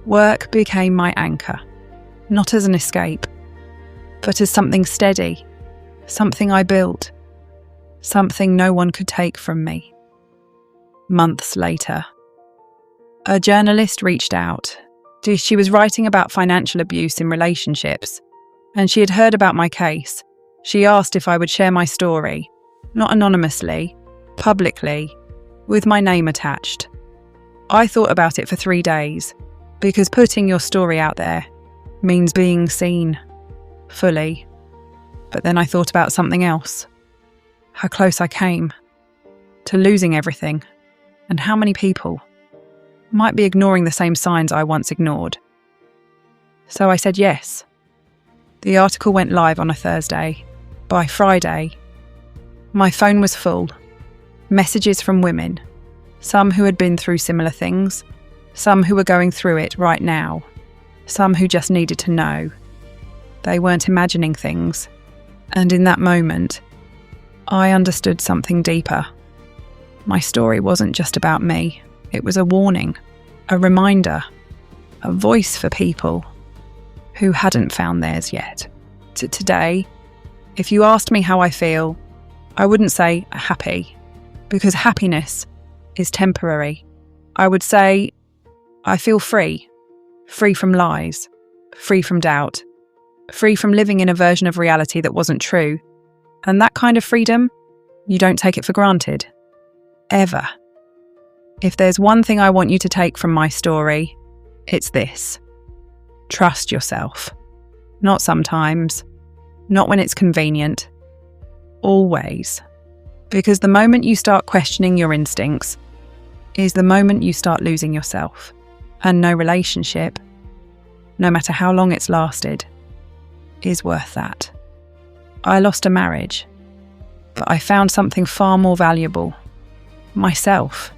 Work became my anchor, not as an escape, but as something steady, something I built, something no one could take from me. Months later, a journalist reached out. She was writing about financial abuse in relationships, and she had heard about my case. She asked if I would share my story, not anonymously, publicly, with my name attached. I thought about it for 3 days, because putting your story out there means being seen, fully. But then I thought about something else. How close I came to losing everything, and how many people might be ignoring the same signs I once ignored. So I said yes. The article went live on a Thursday. By Friday, my phone was full. Messages from women, some who had been through similar things, some who were going through it right now, some who just needed to know. They weren't imagining things. And in that moment, I understood something deeper. My story wasn't just about me. It was a warning, a reminder, a voice for people who hadn't found theirs yet. Today, if you asked me how I feel, I wouldn't say happy, because happiness is temporary. I would say I feel free from lies, free from doubt, free from living in a version of reality that wasn't true. And that kind of freedom, you don't take it for granted. Ever. If there's one thing I want you to take from my story, it's this. Trust yourself. Not sometimes. Not when it's convenient. Always. Because the moment you start questioning your instincts is the moment you start losing yourself. And no relationship, no matter how long it's lasted, is worth that. I lost a marriage, but I found something far more valuable. Myself.